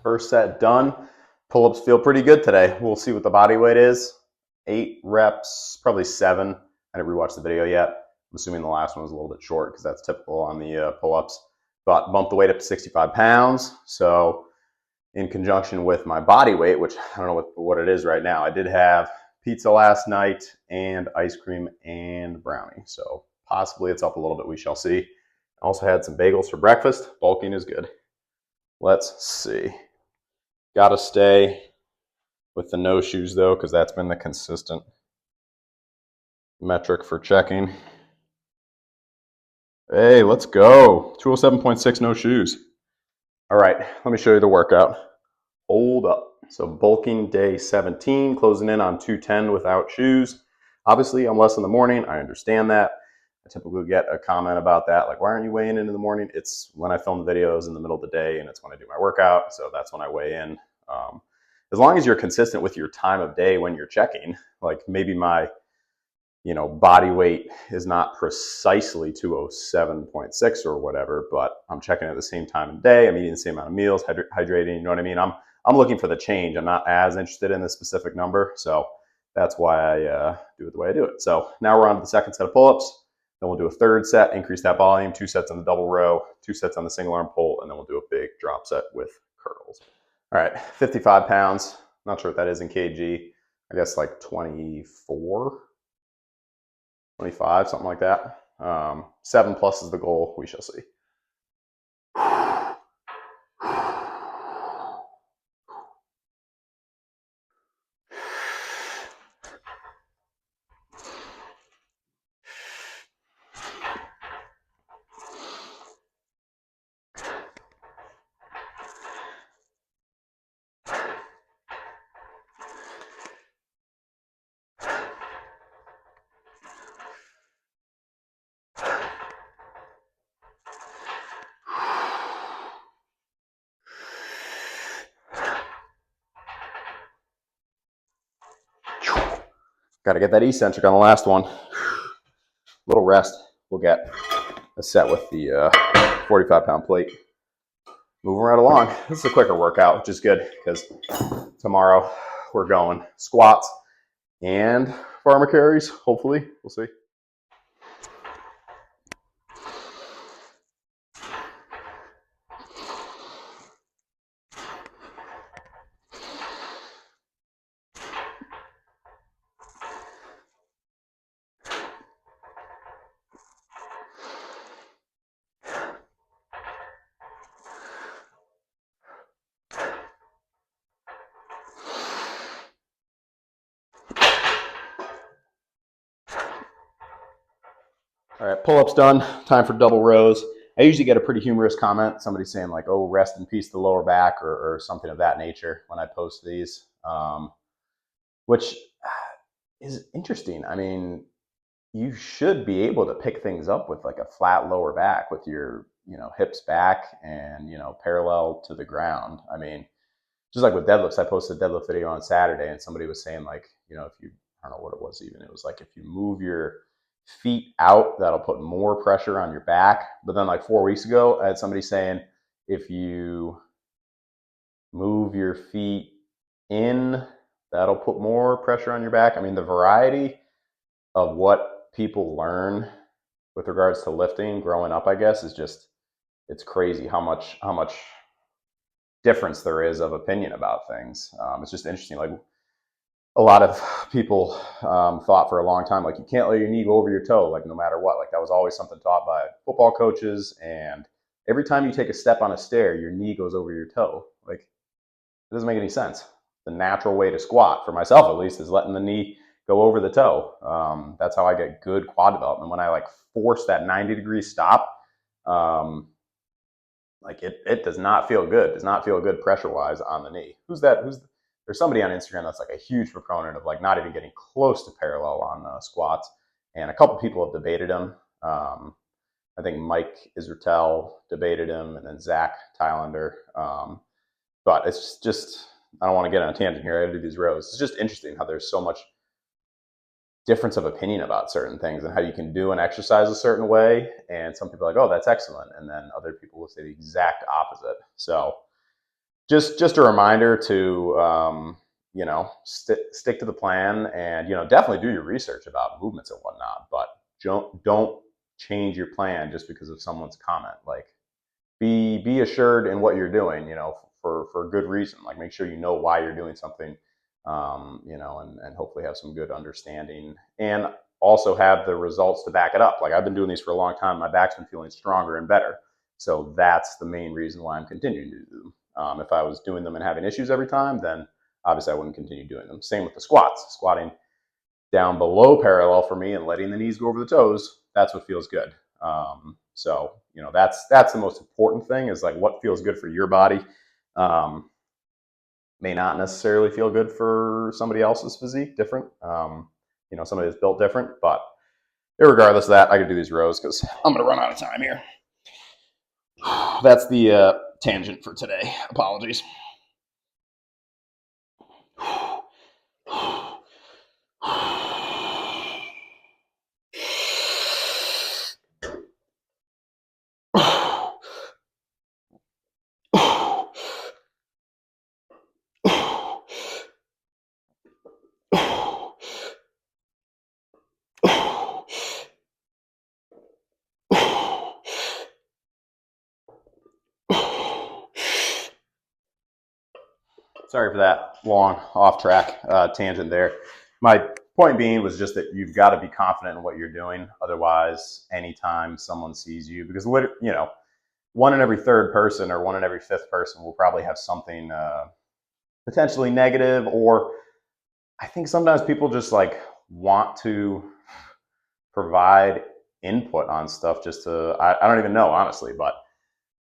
First set done. Pull-ups feel pretty good today. We'll see what the body weight is. 8 reps, probably 7. I didn't rewatch the video yet. I'm assuming the last one was a little bit short because that's typical on the pull-ups. But bumped the weight up to 65 pounds. So in conjunction with my body weight, which I don't know what it is right now, I did have pizza last night and ice cream and brownie. So possibly it's up a little bit. We shall see. I also had some bagels for breakfast. Bulking is good. Let's see. Got to stay with the no shoes though, because that's been the consistent metric for checking. Hey, let's go. 207.6 no shoes. All right, let me show you the workout. Hold up. So bulking day 17, closing in on 210 without shoes. Obviously, I'm less in the morning. I understand that. I typically get a comment about that, like, why aren't you weighing in the morning? It's when I film the videos in the middle of the day, and it's when I do my workout, so that's when I weigh in. As long as you're consistent with your time of day when you're checking, like maybe my body weight is not precisely 207.6 or whatever, but I'm checking at the same time of day. I'm eating the same amount of meals, hydrating, you know what I mean? I'm looking for the change. I'm not as interested in the specific number, so that's why I do it the way I do it. So now we're on to the second set of pull-ups. Then we'll do a third set, increase that volume, 2 sets on the double row, 2 sets on the single arm pull, and then we'll do a big drop set with curls. All right, 55 pounds. Not sure what that is in kg. I guess like 24, 25, something like that. 7 plus is the goal. We shall see. Got to get that eccentric on the last one. Little rest. We'll get a set with the 45-pound plate. Moving right along. This is a quicker workout, which is good because tomorrow we're going squats and farmer carries. Hopefully, we'll see. All right, pull-ups done. Time for double rows. I usually get a pretty humorous comment. Somebody saying like, oh, rest in peace the lower back or something of that nature when I post these, which is interesting. I mean, you should be able to pick things up with like a flat lower back with your, hips back and, parallel to the ground. I mean, just like with deadlifts, I posted a deadlift video on Saturday and somebody was saying like, if you, I don't know what it was even, it was like if you move your feet out, that'll put more pressure on your back. But then like 4 weeks ago, I had somebody saying if you move your feet in, that'll put more pressure on your back. I mean, the variety of what people learn with regards to lifting growing up, I guess, is just, it's crazy how much difference there is of opinion about things. It's just interesting. Like a lot of people thought for a long time, like you can't let your knee go over your toe, like no matter what. Like that was always something taught by football coaches. And every time you take a step on a stair, your knee goes over your toe. Like it doesn't make any sense. The natural way to squat, for myself at least, is letting the knee go over the toe. That's how I get good quad development. When I like force that 90-degree stop, like it does not feel good. It does not feel good pressure-wise on the knee. There's somebody on Instagram that's like a huge proponent of like not even getting close to parallel on squats. And a couple people have debated him. I think Mike Israetel debated him, and then Zach Thailander. But it's just, I don't want to get on a tangent here. I got to do these rows. It's just interesting how there's so much difference of opinion about certain things and how you can do an exercise a certain way. And some people are like, oh, that's excellent. And then other people will say the exact opposite. So just a reminder to stick to the plan, and definitely do your research about movements and whatnot, but don't change your plan just because of someone's comment. Like, be assured in what you're doing, for good reason. Like, make sure you know why you're doing something, and hopefully have some good understanding, and also have the results to back it up. Like, I've been doing these for a long time. My back's been feeling stronger and better. So that's the main reason why I'm continuing to do them. If I was doing them and having issues every time, then obviously I wouldn't continue doing them. Same with the squats. Squatting down below parallel for me and letting the knees go over the toes, that's what feels good. So that's the most important thing, is like what feels good for your body. May not necessarily feel good for somebody else's physique, different. Somebody that's built different, but regardless of that, I could do these rows because I'm going to run out of time here. That's the tangent for today. Apologies. Sorry for that long off track tangent there. My point being was just that you've got to be confident in what you're doing. Otherwise, anytime someone sees you, because one in every third person or one in every fifth person will probably have something potentially negative, or I think sometimes people just like want to provide input on stuff just to, I don't even know, honestly, but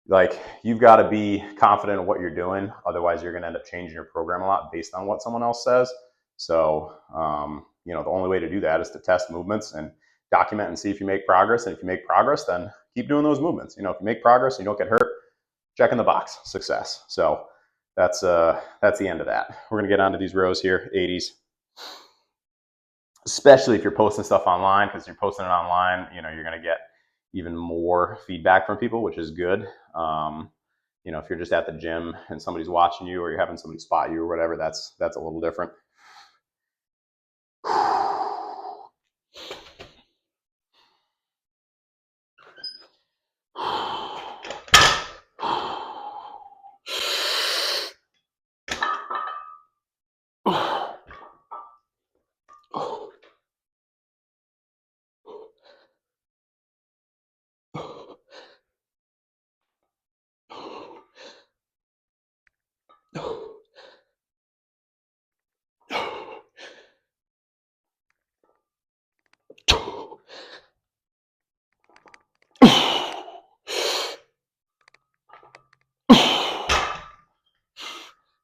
like, you've got to be confident in what you're doing. Otherwise, you're going to end up changing your program a lot based on what someone else says. So, the only way to do that is to test movements and document and see if you make progress. And if you make progress, then keep doing those movements. If you make progress and you don't get hurt, check in the box, success. So that's the end of that. We're going to get onto these rows here, 80s. Especially if you're posting stuff online, because you're posting it online, you're going to get even more feedback from people, which is good. If you're just at the gym and somebody's watching you, or you're having somebody spot you or whatever, that's a little different.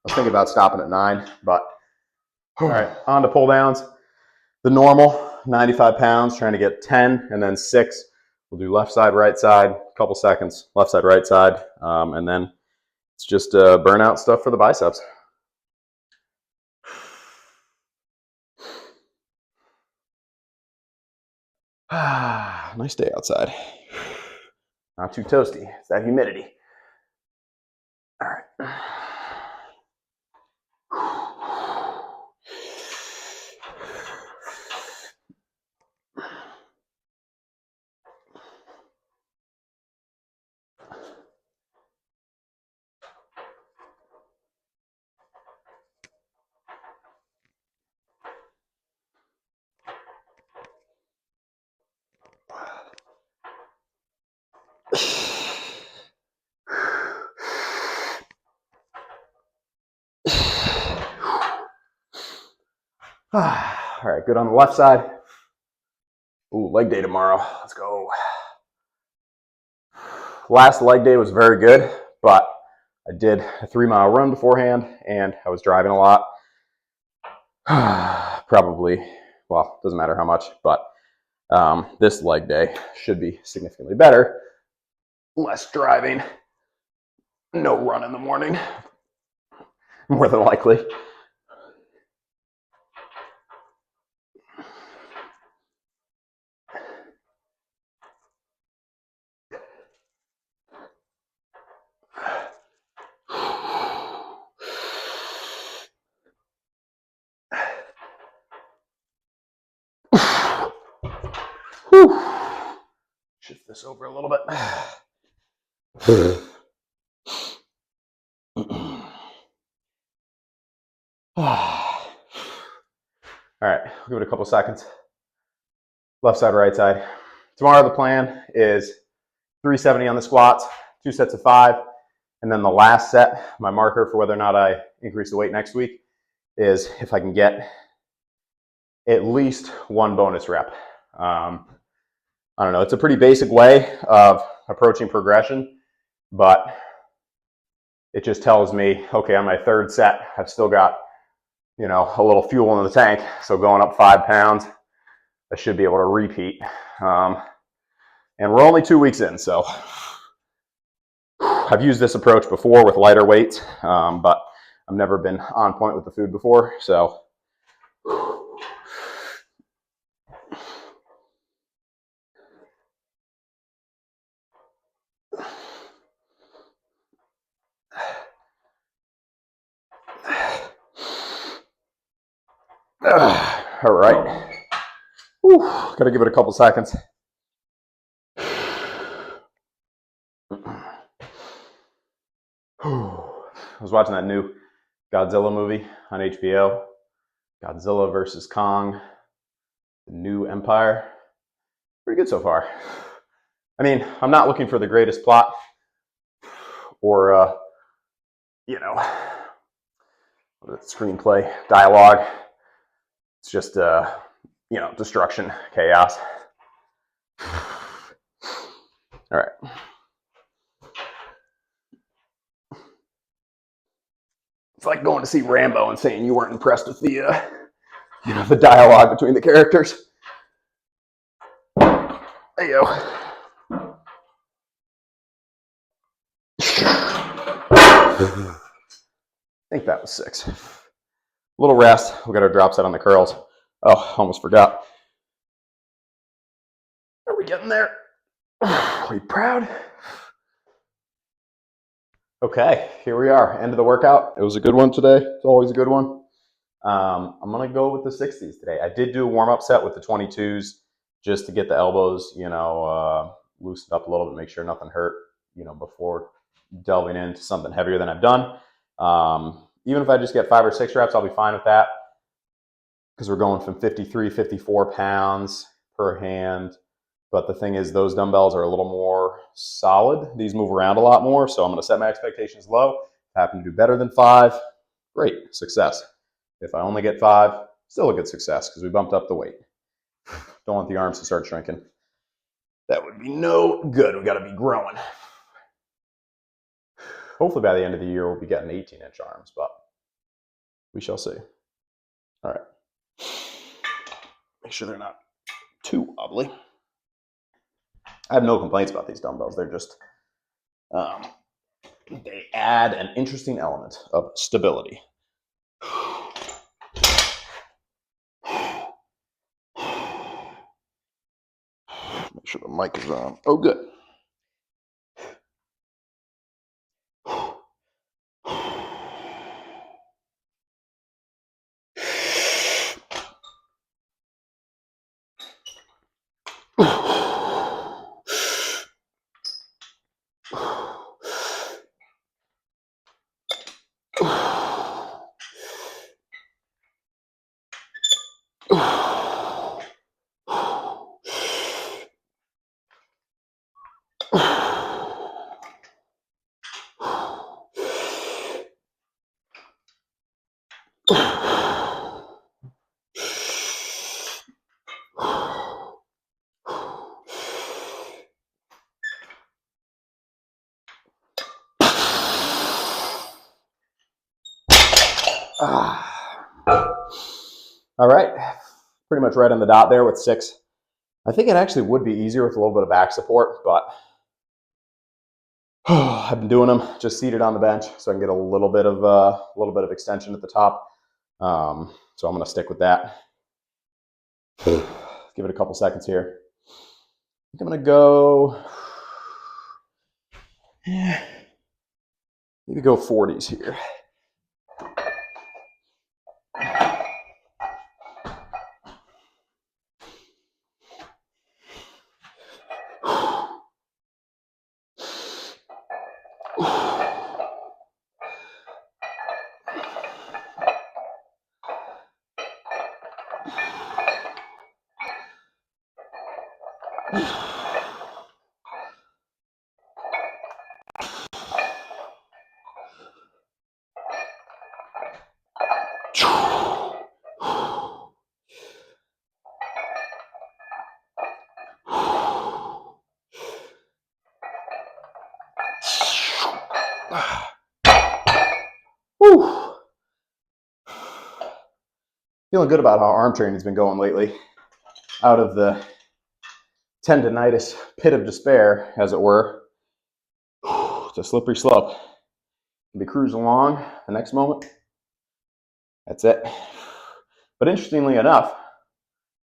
I was thinking about stopping at 9, but all right, on to pull downs. The normal 95 pounds, trying to get 10 and then 6. We'll do left side, right side, a couple seconds, left side, right side, and then it's just burnout stuff for the biceps. Nice day outside. Not too toasty. It's that humidity. All right. All right, good on the left side. Ooh, leg day tomorrow. Let's go. Last leg day was very good, but I did a 3-mile run beforehand, and I was driving a lot. Probably, well, doesn't matter how much, but this leg day should be significantly better. Less driving, no run in the morning, more than likely. Whew. Shift this over a little bit. All right, give it a couple seconds. Left side, right side. Tomorrow the plan is 370 on the squats, 2 sets of 5, and then the last set, my marker for whether or not I increase the weight next week, is if I can get at least 1 bonus rep. I don't know, it's a pretty basic way of approaching progression, but it just tells me, okay, on my 3rd set, I've still got, a little fuel in the tank. So going up 5 pounds, I should be able to repeat. And we're only 2 weeks in, so I've used this approach before with lighter weights, but I've never been on point with the food before, so. All right. Gotta give it a couple seconds. I was watching that new Godzilla movie on HBO, Godzilla versus Kong, The New Empire. Pretty good so far. I mean, I'm not looking for the greatest plot or, screenplay, dialogue. It's just, destruction, chaos. All right. It's like going to see Rambo and saying you weren't impressed with the, the dialogue between the characters. There you go. I think that was 6. A little rest. We'll get our drop set on the curls. Oh, almost forgot. Are we getting there? Are we proud? Okay, here we are. End of the workout. It was a good one today. It's always a good one. I'm going to go with the 60s today. I did do a warm-up set with the 22s just to get the elbows, loosened up a little bit, make sure nothing hurt, before delving into something heavier than I've done. Even if I just get 5 or 6 reps, I'll be fine with that because we're going from 53, 54 pounds per hand. But the thing is, those dumbbells are a little more solid. These move around a lot more, so I'm going to set my expectations low. If I happen to do better than 5, great, success. If I only get 5, still a good success because we bumped up the weight. Don't want the arms to start shrinking. That would be no good. We got to be growing. Hopefully by the end of the year, we'll be getting 18-inch arms, but we shall see. All right. Make sure they're not too wobbly. I have no complaints about these dumbbells. They're just, they add an interesting element of stability. Make sure the mic is on. Oh, good. All right, pretty much right on the dot there with 6. I think it actually would be easier with a little bit of back support, but I've been doing them just seated on the bench so I can get a little bit of extension at the top. So I'm going to stick with that. Give it a couple seconds here. I think I'm going to go, maybe go 40s here. Whew. Feeling good about how arm training's been going lately. Out of the tendonitis pit of despair, as it were. It's a slippery slope. You'll be cruising along the next moment. That's it. But interestingly enough,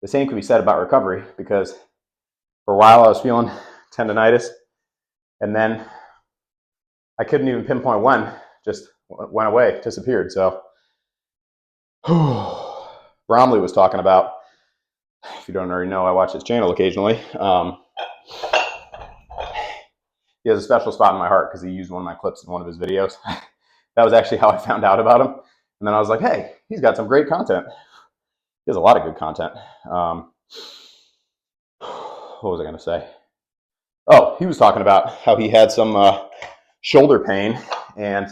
the same could be said about recovery, because for a while I was feeling tendonitis, and then I couldn't even pinpoint when. Just went away, disappeared. So Bromley was talking about, if you don't already know, I watch his channel occasionally. He has a special spot in my heart because he used one of my clips in one of his videos. That was actually how I found out about him. And then I was like, hey, he's got some great content. He has a lot of good content. What was I going to say? Oh, he was talking about how he had some shoulder pain, and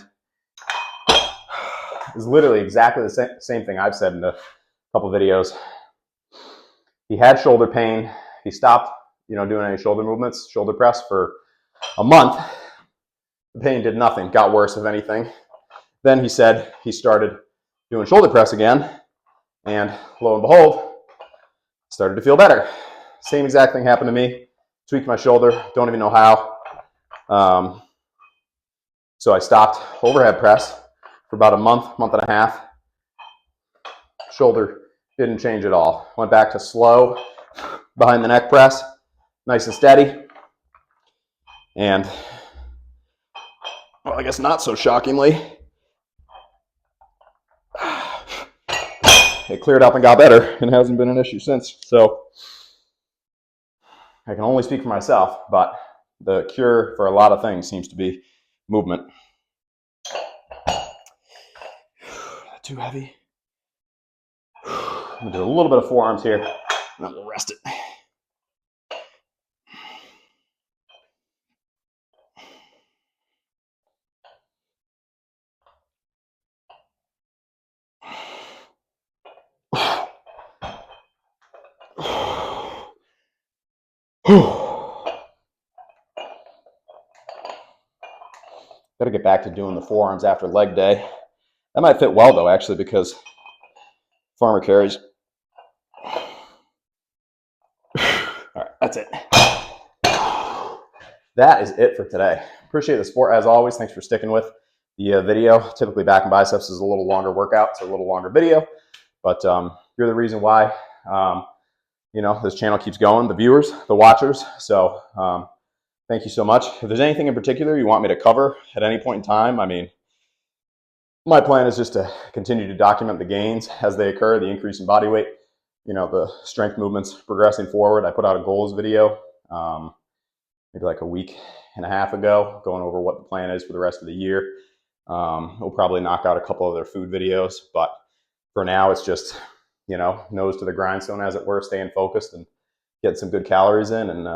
it's literally exactly the same thing I've said in a couple videos. He had shoulder pain. He stopped, doing any shoulder movements, shoulder press for a month. The pain did nothing, got worse, if anything. Then he said he started doing shoulder press again, and lo and behold, started to feel better. Same exact thing happened to me. Tweaked my shoulder, don't even know how. So I stopped overhead press for about a month and a half. Shoulder didn't change at all. Went back to slow behind the neck press, nice and steady. And, well, I guess not so shockingly, it cleared up and got better and hasn't been an issue since. So I can only speak for myself, but the cure for a lot of things seems to be movement. Too heavy. I'm gonna do a little bit of forearms here, and then we'll rest it. Gotta get back to doing the forearms after leg day. That might fit well though, actually, because farmer carries. All right, that's it. That is it for today. Appreciate the support as always. Thanks for sticking with the video. Typically back and biceps is a little longer workout, so a little longer video, but you're the reason why this channel keeps going, the viewers, the watchers. So thank you so much. If there's anything in particular you want me to cover at any point in time, I mean, my plan is just to continue to document the gains as they occur, the increase in body weight, the strength movements progressing forward. I put out a goals video maybe like a week and a half ago, going over what the plan is for the rest of the year. We'll probably knock out a couple other food videos, but for now it's just, nose to the grindstone, as it were, staying focused and getting some good calories in, and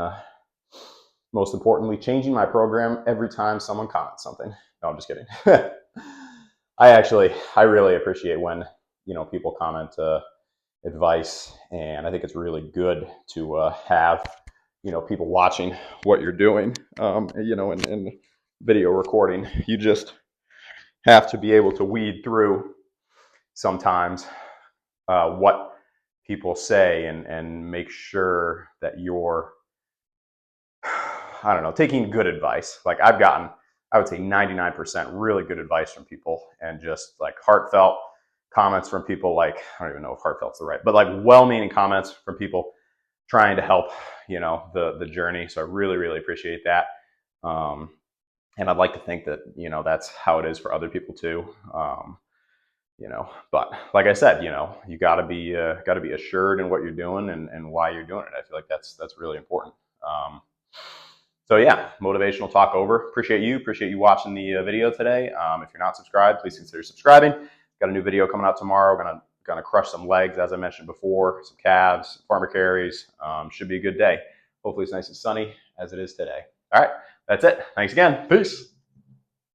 most importantly, changing my program every time someone comments something. No, I'm just kidding. I really appreciate when, people comment advice, and I think it's really good to have, people watching what you're doing, in video recording. You just have to be able to weed through sometimes what people say and make sure that you're, taking good advice. Like I've gotten, I would say 99% really good advice from people, and just like heartfelt comments from people. Like, I don't even know if heartfelt's the right, but like well-meaning comments from people trying to help, the journey. So I really, really appreciate that. And I'd like to think that, that's how it is for other people too. But like I said, you gotta be assured in what you're doing and why you're doing it. I feel like that's really important. So yeah, motivational talk over. Appreciate you watching the video today. If you're not subscribed, please consider subscribing. Got a new video coming out tomorrow. Gonna crush some legs, as I mentioned before, some calves, farmer carries. Should be a good day. Hopefully it's nice and sunny as it is today. All right, that's it. Thanks again. Peace.